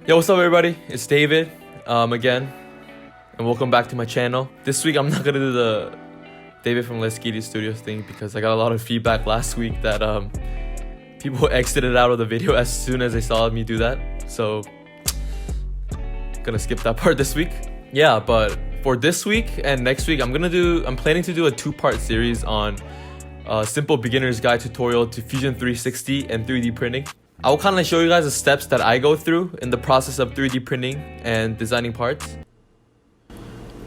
Yo, what's up everybody? It's David again, and welcome back to my channel. This week I'm not gonna do the David from Let's Get It Studios thing because I got a lot of feedback last week that people exited out of the video as soon as they saw me do that. So gonna skip that part this week. Yeah, but for this week and next week I'm planning to do a 2-part series on simple beginner's guide tutorial to Fusion 360 and 3D printing. I will kind of show you guys the steps that I go through in the process of 3D printing and designing parts.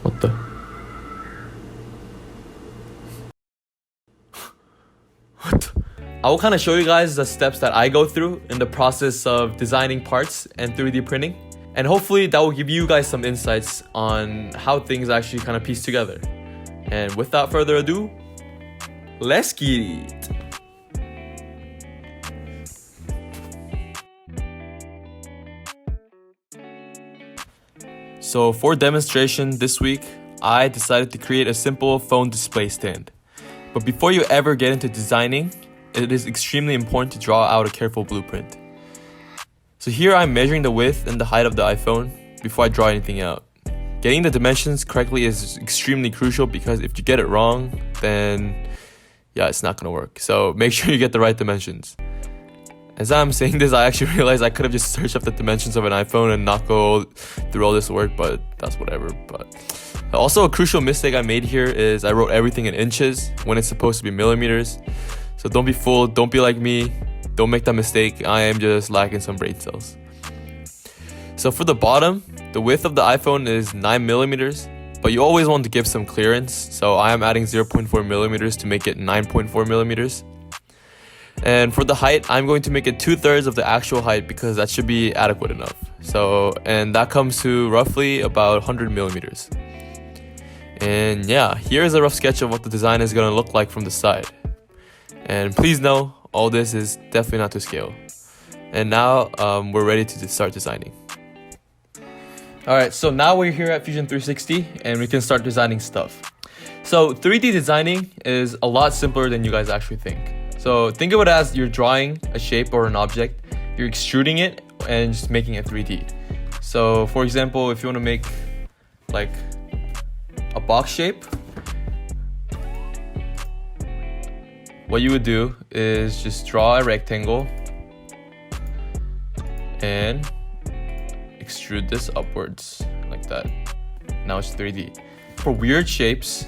What the? What? I will kind of show you guys the steps that I go through in the process of designing parts and 3D printing. And hopefully that will give you guys some insights on how things actually kind of piece together. And without further ado, let's get it! So for demonstration this week, I decided to create a simple phone display stand. But before you ever get into designing, it is extremely important to draw out a careful blueprint. So here I'm measuring the width and the height of the iPhone before I draw anything out. Getting the dimensions correctly is extremely crucial because if you get it wrong, then yeah, it's not gonna work. So make sure you get the right dimensions. As I'm saying this, I actually realized I could have just searched up the dimensions of an iPhone and not go through all this work, but that's whatever. But also a crucial mistake I made here is I wrote everything in inches when it's supposed to be millimeters. So don't be fooled, don't be like me, don't make that mistake. I am just lacking some brain cells. So for the bottom, the width of the iPhone is 9 millimeters, but you always want to give some clearance. So I am adding 0.4 millimeters to make it 9.4 millimeters. And for the height, I'm going to make it 2/3 of the actual height because that should be adequate enough. So, and that comes to roughly about 100 millimeters. And yeah, here's a rough sketch of what the design is going to look like from the side. And please know, all this is definitely not to scale. And now we're ready to start designing. Alright, so now we're here at Fusion 360 and we can start designing stuff. So 3D designing is a lot simpler than you guys actually think. So think of it as you're drawing a shape or an object, you're extruding it and just making it 3D. So for example, if you want to make like a box shape, what you would do is just draw a rectangle and extrude this upwards like that. Now it's 3D. For weird shapes,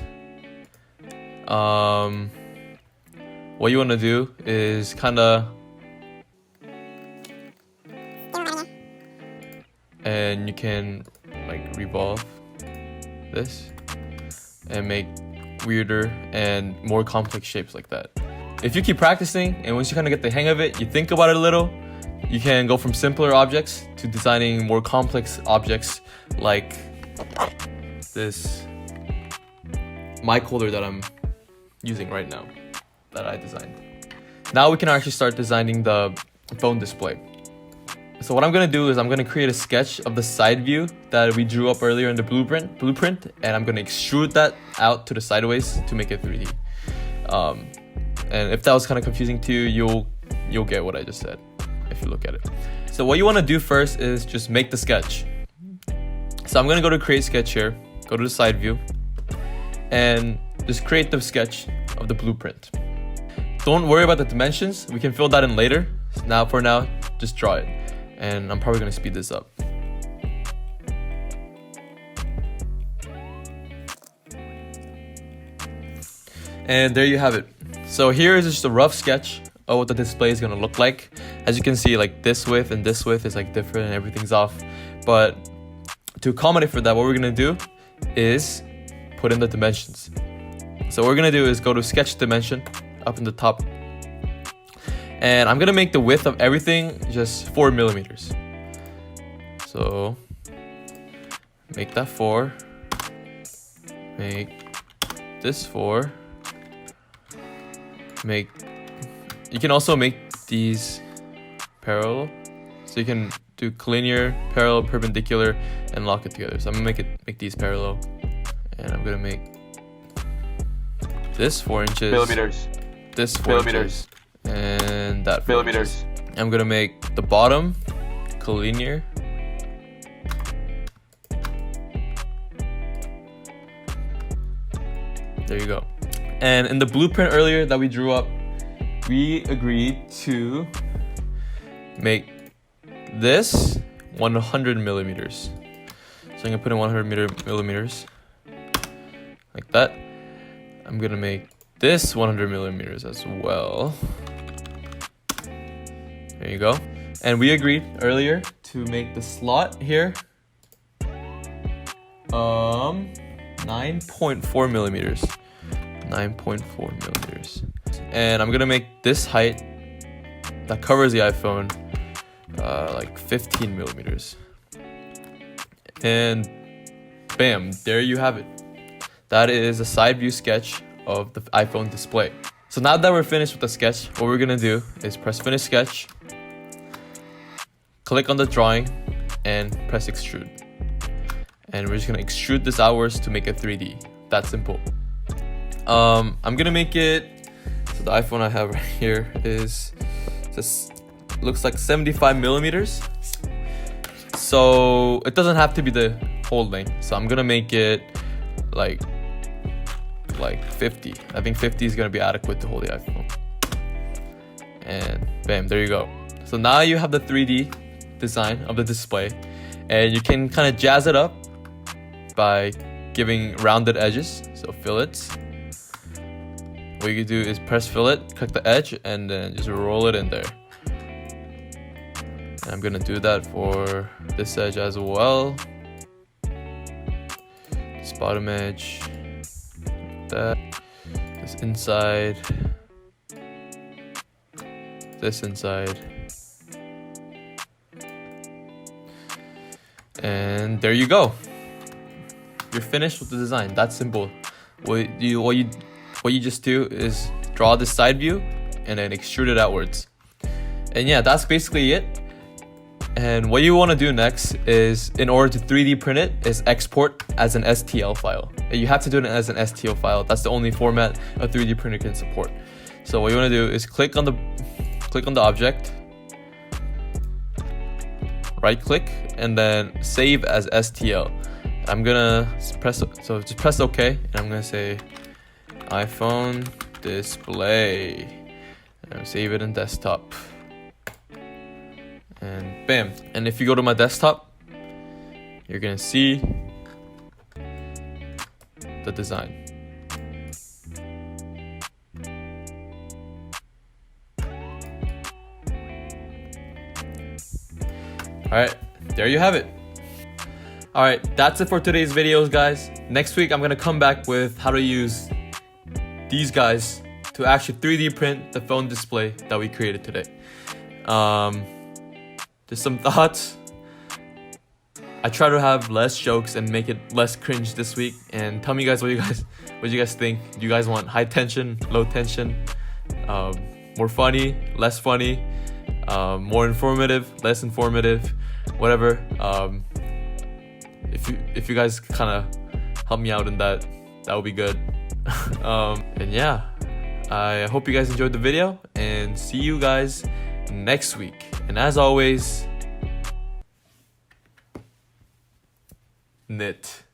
what you want to do is kind of, and you can like revolve this and make weirder and more complex shapes like that. If you keep practicing and once you kind of get the hang of it, you think about it a little, you can go from simpler objects to designing more complex objects like this mic holder that I'm using right now that I designed. Now we can actually start designing the phone display. So what I'm gonna do is I'm gonna create a sketch of the side view that we drew up earlier in the blueprint, and I'm gonna extrude that out to the sideways to make it 3D. And if that was kind of confusing to you, you'll get what I just said if you look at it. So what you want to do first is just make the sketch. So I'm gonna go to create sketch here, go to the side view, and just create the sketch of the blueprint. Don't worry about the dimensions, we can fill that in later. Now for now, just draw it. And I'm probably gonna speed this up. And there you have it. So here is just a rough sketch of what the display is gonna look like. As you can see, like this width and this width is like different and everything's off. But to accommodate for that, what we're gonna do is put in the dimensions. So what we're gonna do is go to sketch dimension up in the top. And I'm gonna make the width of everything just 4 millimeters. So make that 4. Make this 4. You can also make these parallel. So you can do collinear, parallel, perpendicular, and lock it together. So I'm gonna make these parallel. And I'm gonna make this 4 inches. Millimeters. This 4 inches. And that 4 inches. I'm gonna make the bottom collinear There you go. And in the blueprint earlier that we drew up, we agreed to make this 100 millimeters. So I'm gonna put in 100 millimeters like that. I'm gonna make this 100 millimeters as well. There you go. And we agreed earlier to make the slot here 9.4 millimeters. 9.4 millimeters. And I'm gonna make this height that covers the iPhone like 15 millimeters. And bam, there you have it. That is a side view sketch of the iPhone display. So now that we're finished with the sketch, what we're gonna do is press finish sketch, click on the drawing, and press extrude. And we're just gonna extrude this outwards to make it 3D. That simple. I'm gonna make it, so the iPhone I have right here is just looks like 75 millimeters. So it doesn't have to be the whole length. So I'm gonna make it like 50. I think 50 is gonna be adequate to hold the iPhone. And bam, there you go. So now you have the 3D design of the display, and you can kind of jazz it up by giving rounded edges, so fillets. What you can do is press fillet, cut the edge, and then just roll it in there. And I'm gonna do that for this edge as well. This bottom edge, that, this inside, this inside. And there you go. You're finished with the design. That's simple. What you just do is draw the side view and then extrude it outwards. And yeah, that's basically it. And what you want to do next is, in order to 3D print it, is export as an STL file. You have to do it as an STL file. That's the only format a 3D printer can support. So what you want to do is click on the object, right click, and then save as STL. I'm gonna just press OK, and I'm gonna say iPhone display, and save it in desktop. And bam. And if you go to my desktop, you're gonna see the design. Alright, there you have it. Alright, that's it for today's videos, guys. Next week, I'm gonna come back with how to use these guys to actually 3D print the phone display that we created today. Just some thoughts. I try to have less jokes and make it less cringe this week. And tell me guys what you guys think. Do you guys want high tension, low tension, more funny, less funny, more informative, less informative, whatever. If you guys kind of help me out in that would be good. And yeah, I hope you guys enjoyed the video, and see you guys next week. And as always, knit.